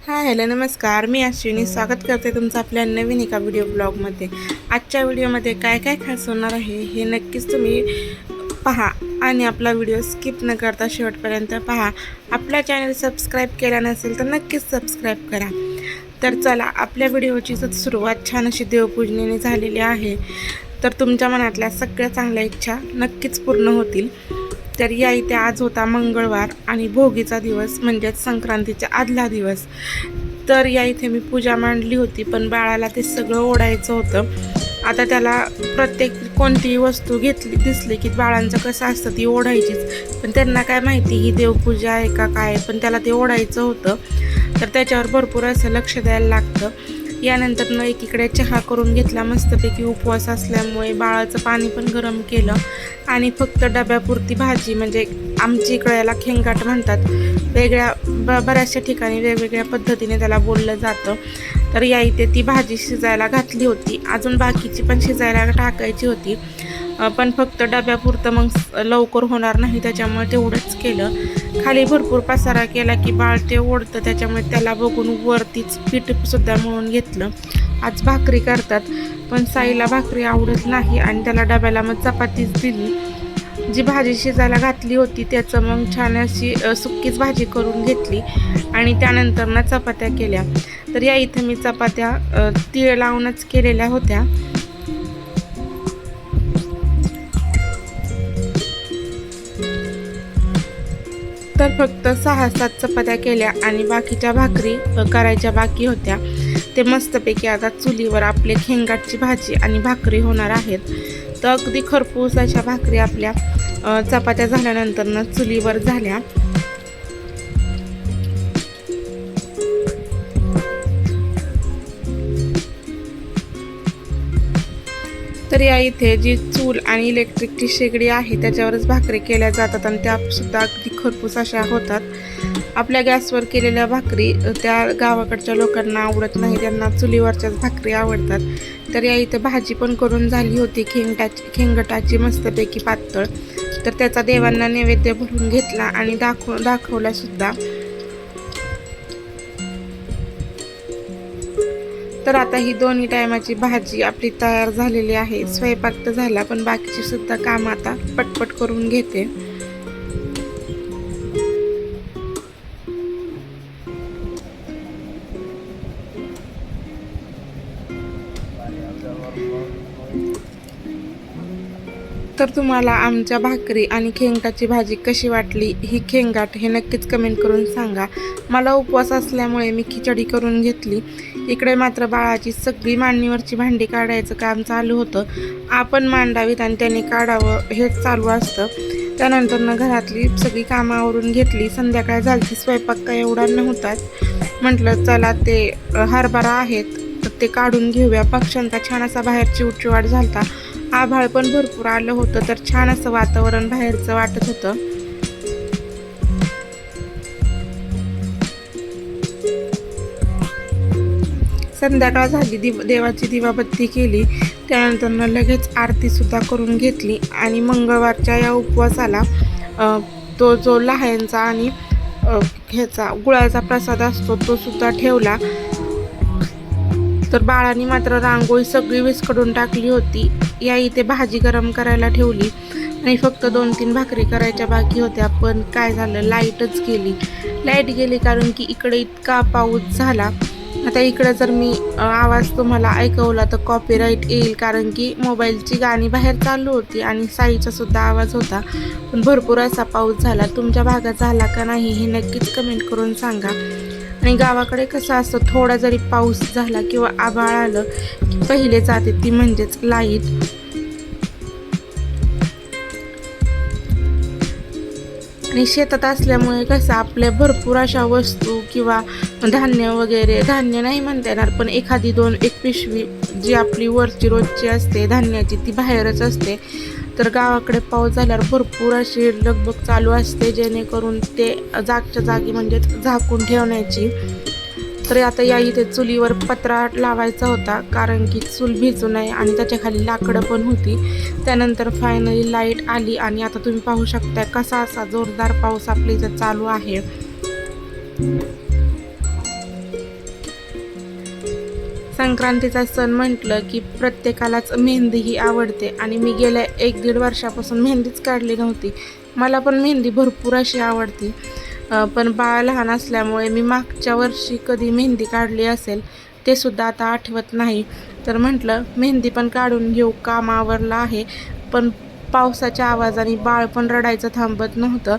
Hello नमस्कार. मी अश्विनी स्वागत करते तुमचं आपल्या नवीन एका व्हिडिओ ब्लॉगमध्ये. आजच्या व्हिडिओमध्ये काय काय खास होणार आहे हे नक्कीच तुम्ही पहा आणि आपला व्हिडिओ स्किप न करता शेवटपर्यंत पहा. आपला चॅनल सबस्क्राईब केला नसेल तर नक्कीच सबस्क्राईब करा. तर चला, आपल्या व्हिडिओची सुरुवात छान अशी देवपूजनेने झालेली आहे. तर तुमच्या मनातल्या सगळ्या चांगल्या इच्छा नक्कीच पूर्ण होतील. तर या इथे आज होता मंगळवार आणि भोगीचा दिवस म्हणजेच संक्रांतीचा आदला दिवस. तर या इथे मी पूजा मांडली होती, पण बाळाला ते सगळं ओढायचं होतं. आता त्याला प्रत्येक कोणतीही वस्तू घेतली दिसली की बाळांचं कसं असतं ती ओढायचीच, पण त्यांना काय माहिती ही देवपूजा आहे का काय, पण त्याला ते ओढायचं होतं. तर त्याच्यावर भरपूर असं लक्ष द्यायला लागतं. यानंतर एकीकडे चहा करून घेतला मस्तपैकी, उपवास असल्यामुळे बाळाचं पाणी पण गरम केलं आणि फक्त डब्यापुरती भाजी, म्हणजे आमच्या इकडे याला खेंगाट म्हणतात, बऱ्याचशा ठिकाणी वेगवेगळ्या पद्धतीने त्याला बोललं जातं. तर या इथे ती भाजी शिजायला घातली होती, अजून बाकीची पण शिजायला टाकायची होती, पण फक्त डब्यापुरतं मग लवकर होणार नाही त्याच्यामुळे तेवढंच केलं. खाली भरपूर पसारा केला की बाळ ते ओढतं, त्याच्यामुळे त्याला बघून वरतीच पीठसुद्धा मळून घेतलं. आज भाकरी करतात, पण साईला भाकरी आवडत नाही आणि त्याला डब्याला मग चपातीच दिली. जी भाजी शिजायला घातली होती त्याचं मग छान अशी सुक्कीच भाजी करून घेतली आणि त्यानंतर ना चपात्या केल्या. तर या इथं मी चपात्या तीळ लावूनच केलेल्या होत्या. तर फक्त 6-7 चपात्या केल्या आणि बाकीच्या भाकरी करायच्या बाकी होत्या. ते मस्तपैकी आता चुलीवर आपले खेंगाटची भाजी आणि भाकरी होणार आहेत. तर अगदी खरपूस अशा भाकरी आपल्या चपात्या झाल्यानंतर चुलीवर झाल्या. तर या इथे जी चूल आणि इलेक्ट्रिकची शेगडी आहे त्याच्यावरच भाकरी केल्या जातात आणि त्या सुद्धा अगदी खरपूस अशा होतात. आपल्या गॅसवर केलेल्या भाकरी त्या गावाकडच्या लोकांना आवडत नाही, त्यांना चुलीवरच्याच भाकरी आवडतात. तर या इथे भाजी पण करून झाली होती खेंगटाची मस्तपैकी पातळ. तर त्याचा देवांना नैवेद्य भरून घेतला आणि दाखवला सुद्धा. तर आता ही दोन्ही टायमाची भाजी आपली तयार झालेली आहे. स्वयंपाक तर झाला, पण बाकीची सुद्धा काम आता पटपट करून घेते. तर तुम्हाला आमच्या भाकरी आणि खेंगाटाची भाजी कशी वाटली, ही खेंगाट हे नक्कीच कमेंट करून सांगा. मला उपवास असल्यामुळे मी खिचडी करून घेतली. इकडे मात्र बाळाची सगळी मांडणीवरची भांडी काढायचं काम चालू होतं. आपण मांडावीत आणि त्याने काढावं हेच चालू असतं. त्यानंतर घरातली सगळी कामं आवरून घेतली. संध्याकाळ झाली, स्वयंपाक काय एवढा नव्हताच. म्हटलं चला ते हरभरा आहेत तर ते काढून घेऊया. पक्ष्यांचा छान असा बाहेर चिवचिवाट झालता. आभाळ पण भरपूर आलं होतं, तर छान असं वातावरण बाहेरचं वाटत होतं. संध्याकाळ झाली, देवाची दिवाबत्ती केली, त्यानंतर लगेच आरती सुद्धा करून घेतली आणि मंगळवारच्या या उपवासाला तो जो लहानचा आणि ह्याचा गुळाचा प्रसाद असतो तो सुद्धा ठेवला. तर बाळाने मात्र रांगोळी सगळी विस्कडून टाकली होती. या इथे भाजी गरम करायला ठेवली आणि फक्त 2-3 भाकरी करायच्या बाकी होत्या, पण काय झालं, लाईट गेली कारण की इकडे इतका पाऊस झाला. आता इकडे जर मी आवाज तुम्हाला ऐकवला तर कॉपीराईट येईल, कारण की मोबाईलची गाणी बाहेर चालू होती आणि साईचा सुद्धा आवाज होता. पण भरपूर असा पाऊस झाला. तुमच्या भागात झाला का नाही हे नक्कीच कमेंट करून सांगा. आणि गावाकडे कसं असतं, थोडा जरी पाऊस झाला किंवा आभाळ आलं की पहिले जाते ती म्हणजेच लाईट. आणि शेतात असल्यामुळे कसं आपल्या भरपूर अशा वस्तू किंवा धान्य वगैरे, धान्य नाही म्हणता येणार पण एखादी 2-1 पिशवी जी आपली वरची रोजची असते धान्याची ती बाहेरच असते. तर गावाकडे पाऊस झाल्यावर भरपूर अशी लगबग चालू असते, जेणेकरून ते जागच्या जागी म्हणजेच झाकून ठेवण्याची. तर आता या इथे चुलीवर पत्रा लावायचा होता, कारण की चूल भिजू नये आणि त्याच्या खाली लाकडं पण होती. त्यानंतर फायनली लाईट आली आणि आता तुम्ही पाहू शकता कसा असा जोरदार पाऊस आपल्या इथे चालू आहे. संक्रांतीचा सण म्हटलं की प्रत्येकालाच मेहंदी ही आवडते आणि मी गेल्या 1-1.5 वर्षापासून मेहंदीच काढली नव्हती. मला पण मेहंदी भरपूर अशी आवडते. पण बाळ लहान असल्यामुळे मी मागच्या वर्षी कधी मेहंदी काढली असेल ते सुद्धा आता आठवत नाही. तर म्हटलं मेहंदी पण काढून घेऊ, काम आवरलं आहे. पण पावसाच्या आवाजाने बाळ पण रडायचं थांबत नव्हतं.